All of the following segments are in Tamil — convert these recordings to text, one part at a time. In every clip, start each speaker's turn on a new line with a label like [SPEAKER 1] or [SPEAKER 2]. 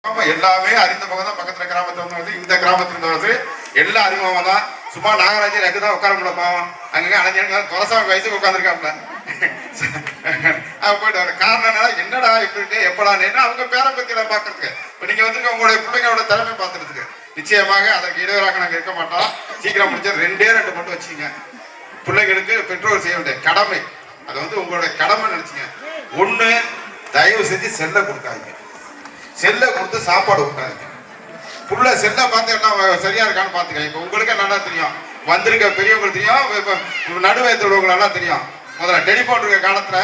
[SPEAKER 1] எல்லாமே அறிந்த முகம் தான். பக்கத்துல கிராமத்துல வந்து இந்த கிராமத்துல வந்து எல்லாம் அறிமுகமா தான். சும்மா நாகராஜர் எனக்கு தான் உட்கார முடியல பாவம். அங்கங்க அலைஞ்சாங்க கொலசாமி வயசுக்கு உட்காந்துருக்காப்ல. போயிட்டு வர காரணம் என்னடா இப்படி இருக்கு எப்படா அவங்க பேரை பத்தியில பாக்குறதுக்கு. இப்ப நீங்க வந்து உங்களுடைய பிள்ளைங்களோட திறமை பார்த்துறதுக்கு நிச்சயமாக அதற்கு இடைவெளியாக நாங்க இருக்க மாட்டோம். சீக்கிரம் முடிச்ச 2 மட்டும் வச்சுங்க. பிள்ளைங்களுக்கு பெற்றோர் செய்ய வேண்டிய கடமை, அதை வந்து உங்களுடைய கடமை நினைச்சுங்க. ஒண்ணு, தயவு செஞ்சு செல்ல கொடுக்காதீங்க. செல்ல கொடுத்து சாப்பாடு விட்டாங்க. புள்ள செல்ல பார்த்து எல்லாம் சரியா இருக்கான்னு பாத்துக்க. இப்ப உங்களுக்கு நல்லா தெரியும், வந்திருக்க பெரியவங்களுக்கு தெரியும், இப்ப நடுவயத்தில் உள்ளவங்களெல்லாம் தெரியும். முதல்ல டெலிபோன் இருக்க காலத்துல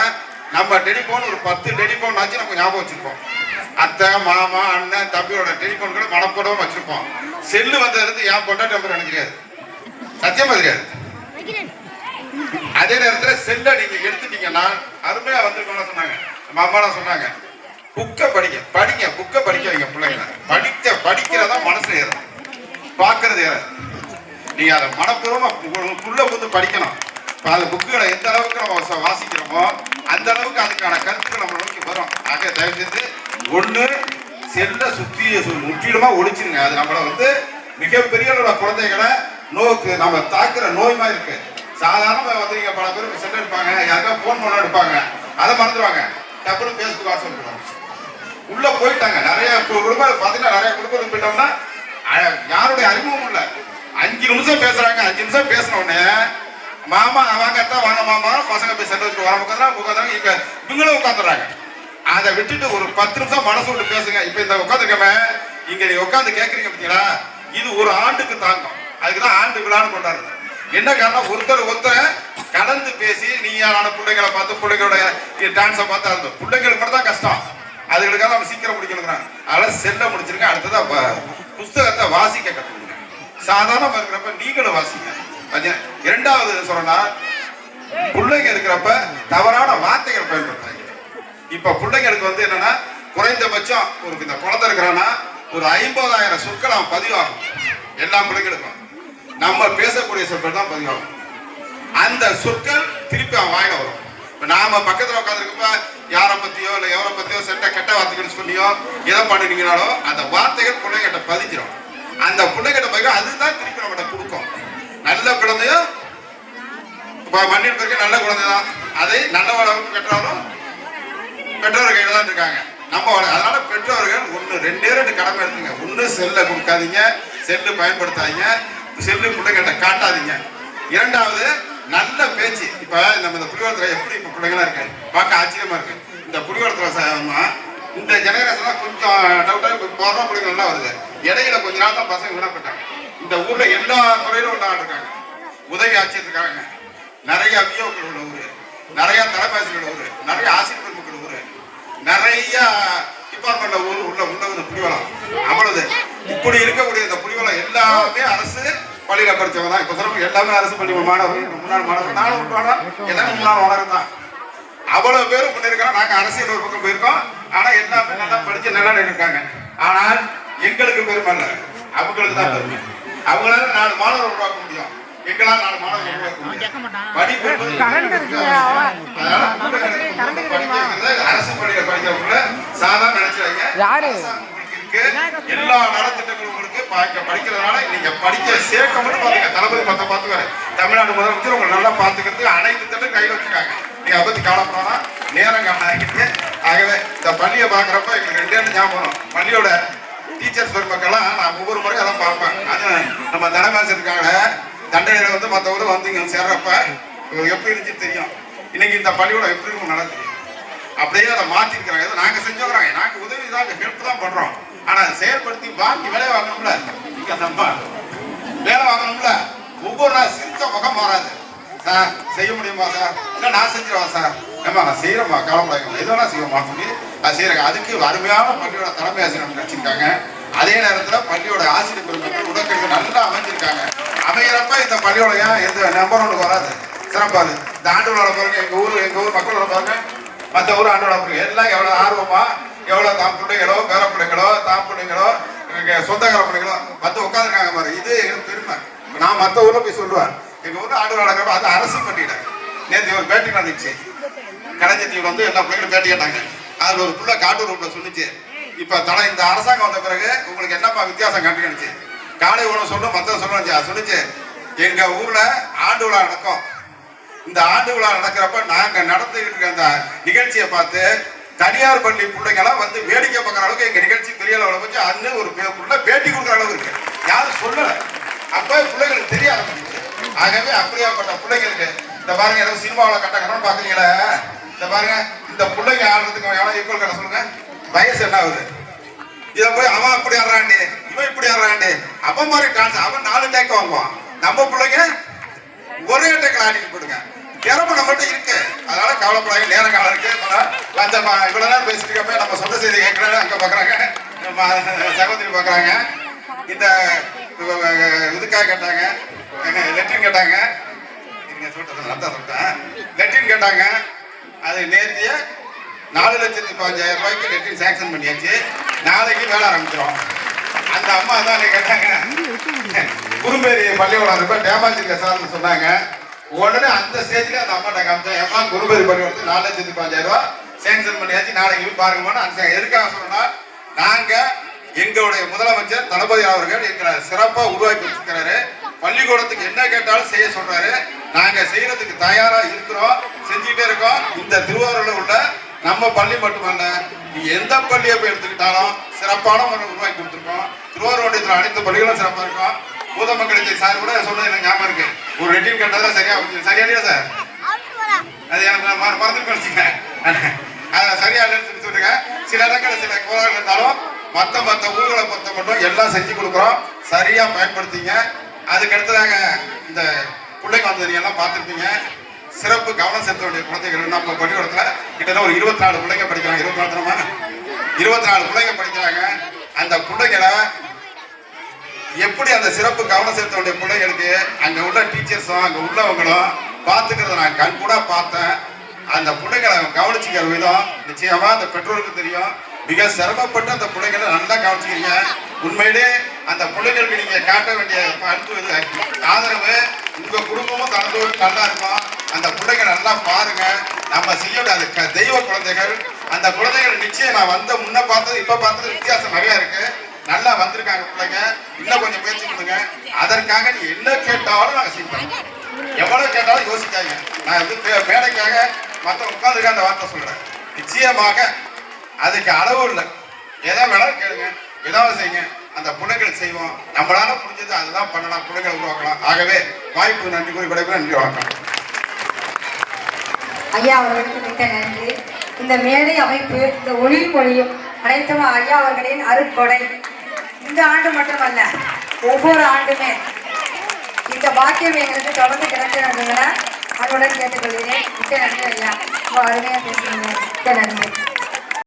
[SPEAKER 1] நம்ம டெலிபோன் ஒரு 10 டெலிபோன் ஆச்சு நம்ம ஞாபகம் வச்சிருப்போம். அத்தை, மாமா, அண்ணன், தம்பியோட டெலிபோன்களை மனப்படவும் வச்சிருப்போம். செல்லு வந்ததுல இருந்து என் பொண்டாட்டி நம்பர் எனக்கு தெரியாது, சத்தியமா தெரியாது. அதே நேரத்துல செல்ல நீங்க எடுத்துட்டீங்கன்னா அருமையா வந்திருக்கோம்னு சொன்னாங்க. நம்ம அம்மாலாம் சொன்னாங்க, புக்கை படிங்க புக்கை படிக்க வைங்க பிள்ளைங்களை. படிக்கிறதா மனசுல ஏறும், பாக்குறது ஏறாது. நீங்க அதை மனப்பூர்வமா புள்ள வந்து படிக்கணும். அந்த புக்குகளை எந்த அளவுக்கு நம்ம வாசிக்கிறோமோ அந்த அளவுக்கு அதுக்கான கருத்துக்கள் நம்ம நோக்கி வரும். ஆக தயவு செஞ்சு ஒண்ணு, செல்ல சுத்தி முற்றிலுமா ஒழிச்சிருங்க. அது நம்மள வந்து மிகப்பெரிய குழந்தைகளை நோக்கு நம்ம தாக்குற நோய் மாதிரி இருக்கு. சாதாரண வந்தீங்க பல பேர் செல் எடுப்பாங்க, யாருக்கா போன் பண்ண எடுப்பாங்க, அதை மறந்துடுவாங்க. டப்புனு பேஸ்புக் வாட்ஸ்அப் உள்ள போயிட்டாங்க. நிறைய குடும்பம் பாத்தீங்கன்னா, நிறைய குடும்பத்துக்கு போயிட்டோம்னா யாருடைய அறிமுகம் இல்ல. 5 நிமிஷம் பேசுறாங்க. 5 நிமிஷம் பேசின உடனே மாமா வாங்க வாங்க மாமா பசங்க போய் சென்று வச்சுட்டு வர உட்காந்துறாங்க. இங்க இவங்களும் உட்காந்துறாங்க. அதை விட்டுட்டு ஒரு 10 நிமிஷம் மனசு விட்டு பேசுங்க. இப்ப இந்த உட்காந்துருக்கமே இங்க நீ உட்காந்து கேட்கறீங்க பார்த்தீங்களா, இது ஒரு ஆண்டுக்கு தாங்கும். அதுக்குதான் ஆண்டு விழான்னு கொண்டாடுறது. என்ன காரணம், ஒருத்தர் கலந்து பேசி நீ யாரான பிள்ளைங்களை பார்த்து பிள்ளைங்களோட டான்ஸை பார்த்து அந்த பிள்ளைங்களுக்கு மட்டும் தான் கஷ்டம். அதுகளுக்காக நம்ம சீக்கிரம் முடிக்கணும். அதனால செல்ல முடிச்சிருங்க. அடுத்ததா புஸ்தகத்தை வாசிக்க கற்றுக்கணும். சாதாரணமா இருக்கிறப்ப நீங்களும் வாசிங்க. இரண்டாவது சொன்னா, பிள்ளைங்க இருக்கிறப்ப தவறான வார்த்தைகள் பயன்படுத்தாங்க. இப்ப பிள்ளைங்களுக்கு வந்து என்னன்னா, குறைந்தபட்சம் ஒரு இந்த குழந்தை இருக்கிறான்னா ஒரு 50,000 சொற்கள் அவன் பதிவாகும். எல்லா பிள்ளைங்களுக்கும் நம்ம பேசக்கூடிய சொற்கள் தான் பதிவாகும். அந்த சொற்கள் திருப்பி அவன் வாயில வரும். நாம பக்கத்துல உட்காந்துருக்கப்ப யாரை பத்தியோ இல்ல எவரை பத்தியோ கெட்ட வார்த்தைகள் சொல்லியோ எதை பண்ணினீங்கனாலோ அந்த வார்த்தைகள் பிள்ளைகிட்ட பதிஞ்சிடும். அந்த பிள்ளைகிட்ட பதிவு அதுதான் திருப்பி நம்மகிட்ட கொடுக்கும். நல்ல குழந்தையோ மண்ணின் பிறகு நல்ல குழந்தைதான். அதை நல்ல வளர்ப்பு பெற்றாலும் பெற்றோர்கள் கையில தான் இருக்காங்க நம்ம. அதனால பெற்றோர்கள் ஒண்ணு 2 கடமை எடுத்துங்க. ஒண்ணு, செல்ல கொடுக்காதீங்க, செல்லு பயன்படுத்தாதீங்க, செல்லு பிள்ளைகிட்ட காட்டாதீங்க. இரண்டாவது, நல்ல பேச்சு. இப்ப நம்ம இந்த புலிவரத்துல எப்படி இப்ப பிள்ளைங்களா இருக்கு பார்க்க ஆச்சரியமா இருக்கு. இந்த புலிவரத்துல இந்த ஜெனரேஷன் கொஞ்சம் டவுட்டா போற பிள்ளைங்க நல்லா வருது. இடையில கொஞ்ச நாள் தான் பசங்க விடப்பட்டாங்க. இந்த ஊர்ல எல்லா துறையிலும் உண்டாக இருக்காங்க. உதவி ஆட்சியர் இருக்காங்க, நிறைய வியோக்கள் உள்ள ஊரு, நிறைய தலைப்பாசிகள் ஊரு, நிறைய ஆசிரியர் பெருமக்கள் ஊரு, நிறைய டிபார்ட்மெண்ட்ல ஊர் உள்ள புலிவலம். அவ்வளவு இப்படி இருக்கக்கூடிய இந்த புலிவலம் எல்லாமே அரசு பள்ளியில படிச்சவங்க தான். இப்ப சொல்ல எல்லாமே அரசு பள்ளி மாணவர்கள், முன்னாள் மாணவர்கள், நானும் எல்லாமே முன்னாள் மாணவர்கள் தான். அவ்வளவு பேரும் பண்ணிருக்கிறோம். நாங்க அரசியல் ஒரு பக்கம் போயிருக்கோம். ஆனா எல்லாமே நல்லா படிச்சு நல்லா இருக்காங்க. ஆனால் எங்களுக்கு பெருமை இல்ல, அவங்களுக்கு தான் பெருமை. அவங்களால 4 மாணவர்கள் உருவாக்க முடியும், எங்களால் 4 மாணவர்கள் உருவாக்க முடியும். படிப்பு அரசு பள்ளியில படிக்கிறவங்கள சாதாரண நினைச்சாங்க. எல்லா நலத்திட்டங்களும் உங்களுக்கு படிக்கிறதுனால நீங்க படிக்க சேர்க்க மட்டும் பாத்துக்க. தளபதி மத்த பாத்துக்காரு, தமிழ்நாடு முதலமைச்சர் உங்களை நல்லா பாத்துக்கிறதுக்கு அனைத்து திட்டம் கையில் வச்சிருக்காங்க. நீங்க அதை பத்தி கவலைப்படா, நேரம் காணாக்கிட்டு. ஆகவே இந்த பள்ளியை பாக்குறப்ப எங்களுக்கு 2 ஞாபகம். பள்ளியோட டீச்சர்ஸ் பெருமக்கெல்லாம் நான் ஒவ்வொரு முறையும் அதான் பார்ப்பேன். அது நம்ம தலைமாசம் இருக்காங்க தண்டனையில வந்து மற்ற ஊர் வந்து இங்க சேர்றப்ப எப்படி இருந்துச்சு தெரியும். இன்னைக்கு இந்த பள்ளியோட எப்படி இருக்கும் நடக்குது அப்படியே அதை மாற்றிருக்கிறாங்க. நாங்க செஞ்சோங்கிறாங்க, நாங்க உதவி தான் ஹெல்ப் தான் பண்றோம். ஆனா செயல்படுத்தி வாங்கி வேலை வாங்கணும்ல, இங்க நம்ம வேலை வாங்கணும்ல. ஒவ்வொரு நாள் சிரித்த முகம் மாறாது. சார் செய்ய முடியுமா சார், இல்ல நான் செஞ்சிருவா சார், ஏமா நான் செய்யறேம்மா கவலைப்படாங்க, எதுவும் செய்வோமா சொல்லி அது செய்யறாங்க. அதுக்கு அருமையான பள்ளியோட தலைமை ஆசிரியர் வச்சிருக்காங்க. அதே நேரத்துல பள்ளியோட ஆசிரியர் பெருமக்கள் உடற்கல்வி நல்லா அமைஞ்சிருக்காங்க. அமைகிறப்ப இந்த பள்ளியோட எந்த நம்பர் 1 வராது, சிறப்பாது. இந்த ஆண்டு விழா பாருங்க, எங்க ஊர் மக்களோட பாருங்க, மற்ற ஊர் ஆண்டோட எல்லாம் எவ்வளவு ஆர்வமா, எவ்வளவு தாம் பிள்ளைகளோ பேர பிள்ளைகளோ தாம் பிள்ளைங்களோ சொந்தக்கார பிள்ளைகளோ வந்து உட்காந்துருக்காங்க பாரு. இது எங்களுக்கு பெருமை. நான் மற்ற ஊர்ல போய் சொல்லுவேன், எங்க ஊர்ல ஆண்டு நடக்கிறப்ப அது அரசு பள்ளியில நேற்று ஒரு பேட்டி நடந்துச்சு. கலைஞர் வந்து எல்லா பிள்ளைகளும் பேட்டி கேட்டாங்க. அதுல ஒரு புள்ள காட்டூர் ரோட்ல சொல்லிச்சு, இப்ப இந்த அரசாங்கம் வந்த பிறகு உங்களுக்கு என்னப்பா வித்தியாசம் கண்டுக்கிடுச்சு? காலை உணவு சொல்லணும், மத்த சொல்லணும் சொல்லிச்சு. எங்க ஊர்ல ஆண்டு விழா நடக்கும். இந்த ஆண்டு விழா நடக்கிறப்ப நாங்க நடந்துகிட்டு இருக்க அந்த நிகழ்ச்சியை பார்த்து தனியார் பள்ளி பிள்ளைங்களாம் வந்து வேடிக்கை பார்க்குற அளவுக்கு எங்க நிகழ்ச்சி பெரிய அளவுல வச்சு அன்னு ஒரு பேட்டி கொடுக்குற அளவு இருக்கு. யாரும் சொல்லல. அப்ப பிள்ளைங்களுக்கு தெரிய ஆரம்பிச்சு. ஆகவே அப்படியாப்பட்ட பிள்ளைங்களுக்கு இந்த பாருங்க, ஏதோ சினிமாவில் கட்டணும் பாக்குறீங்களா? இந்த பாருங்க, இந்த பிள்ளைங்க ஆடுறதுக்கு எவ்வளவு ஈக்குவல் கட்ட சொல்லுங்க. வயசு என்ன ஆகுது? இதை போய் அவன் அப்படி ஆடுறாண்டி, இவன் இப்படி ஆடுறாண்டி, அவன் மாதிரி டான்ஸ் அவன் 4 டேக் வாங்குவான். நம்ம பிள்ளைங்க ஒரே டேக்கில் ஆடிட்டு போடுங்க. திறமை நம்மகிட்ட இருக்கு. அதனால கவலைப்படாங்க. நேரம் காலம் இருக்கு. லஞ்சமா இவ்வளவு நேரம் பேசிட்டு இருக்கப்ப நம்ம சொந்த செய்தி கேட்கறாங்க, அங்க பாக்குறாங்க, சகோதரி பாக்குறாங்க. இந்த இதுக்காக கேட்டாங்க, லெட்டின் கேட்டாங்க, சொல்லிட்டேன் லெட்டின் கேட்டாங்க. அது நேர்த்திய 4,15,000 லெட்டின் சாங்ஷன் பண்ணியாச்சு. நாளைக்கு வேலை ஆரம்பிச்சிடும். அந்த அம்மா தான் கேட்டாங்க, குறும்பேரி பள்ளிக்கூடம் இருப்ப டேமாஜ் இருக்க சார்னு சொன்னாங்க. உடனே அந்த ஸ்டேஜ்ல அந்த அம்மாட்ட காமிச்சேன், ஏமா குறும்பேரி பள்ளிக்கூடத்துக்கு 4,15,000 சாங்ஷன் பண்ணியாச்சு, நாளைக்கு பாருங்கம்மா. எதுக்காக சொன்னா, நாங்க எங்களுடைய முதலமைச்சர் தளபதி அவர்கள் எங்களை சிறப்பா உருவாக்கி வச்சிருக்கிறாரு. பள்ளிக்கூடத்துக்கு என்ன கேட்டாலும் செய்ய சொல்றாரு. நாங்க செய்யறதுக்கு தயாரா இருக்கிறோம், செஞ்சுட்டே இருக்கோம். இந்த திருவாரூர்ல உள்ள நம்ம பள்ளி மட்டுமல்ல, எந்த பள்ளியை போய் எடுத்துக்கிட்டாலும் சிறப்பான முறை உருவாக்கி கொடுத்துருக்கோம். திருவாரூர் அனைத்து பள்ளிகளும் சிறப்பா இருக்கும். பூதமக்களுக்கு சார் கூட சொன்னது எனக்கு ஞாபகம் இருக்கு. ஒரு ரெட்டின் கட்டதான் சரியா இல்லையா சார்? அது எனக்கு மறந்துட்டு வச்சுக்கேன். அதை சரியா இல்லைன்னு சொல்லிட்டு சில இடங்களில் சில கோளாறுகள் இருந்தாலும் மற்ற ஊர்களை பொறுத்த மட்டும் எல்லாம் செஞ்சு கொடுக்குறோம். சரியா பயன்படுத்திங்க. அதுக்கு அடுத்ததாங்க இந்த பிள்ளைங்க வந்தது எல்லாம் பார்த்துருப்பீங்க. சிறப்பு கவனம் செலுத்த வேண்டிய குழந்தைகள் நம்ம பள்ளிக்கூடத்துல கிட்டத்தட்ட ஒரு 24 பிள்ளைங்க படிக்கிறாங்க. 24 பிள்ளைங்க படிக்கிறாங்க. அந்த பிள்ளைங்களை எப்படி அந்த சிறப்பு கவனம் செலுத்த வேண்டிய பிள்ளைங்களுக்கு அங்க உள்ள டீச்சர்ஸும் அங்க உள்ளவங்களும் பார்த்துக்கிறத நான் கண் கூட பார்த்தேன். அந்த பிள்ளைங்களை கவனிச்சுக்கிற விதம் நிச்சயமா அந்த பெற்றோருக்கு தெரியும். மிக சிரமப்பட்டு அந்த பிள்ளைங்களை நல்லா கவனிச்சுக்கிறீங்க. உண்மையிலே அந்த பிள்ளைங்களுக்கு நீங்க காட்ட வேண்டிய அன்பு ஆதரவு உங்க குடும்பமும் கலந்து நல்லா இருக்கும். அந்த பிள்ளைங்களை நல்லா பாருங்க. நம்ம செய்ய அது தெய்வ குழந்தைகள். அந்த குழந்தைகள் நிச்சயம் நான் வந்த முன்ன பார்த்தது இப்ப பார்த்தது வித்தியாசம் நிறைய இருக்கு. நல்லா வந்திருக்காங்க பிள்ளைங்க. இன்னும் கொஞ்சம் முயற்சி பண்ணுங்க. அதற்காக நீ என்ன கேட்டாலும் நாங்க செய்வோம். எவ்வளவு கேட்டாலும் யோசிக்காங்க. நான் வந்து மேடைக்காக மற்ற உட்காந்துருக்க அந்த வார்த்தை சொல்றேன். நிச்சயமாக அதுக்கு அளவு இல்லை. ஏதாவது வேணாலும் கேளுங்க, ஏதாவது செய்யுங்க. அந்த பிள்ளைகள் செய்வோம். நம்மளால புரிஞ்சது அதுதான் பண்ணலாம், பிள்ளைகளை உருவாக்கலாம். ஆகவே வாய்ப்பு நன்றி கூறி விடைபெற நன்றி, வணக்கம்.
[SPEAKER 2] ஐயா அவர்களுக்கு மிக்க நன்றி. இந்த மேடை அமைப்பு, இந்த ஒளி மொழியும் அனைத்தும் ஐயா அவர்களின் அருட்கொடை. இந்த ஆண்டு மட்டுமல்ல, ஒவ்வொரு ஆண்டுமே இந்த பாக்கியம் எங்களுக்கு தொடர்ந்து கிடைக்கிறதுங்கள அன்புடன் கேட்டுக்கொள்கிறேன். மிக்க நன்றி ஐயா, ரொம்ப அருமையா பேசுறீங்க. மிக்க நன்றி.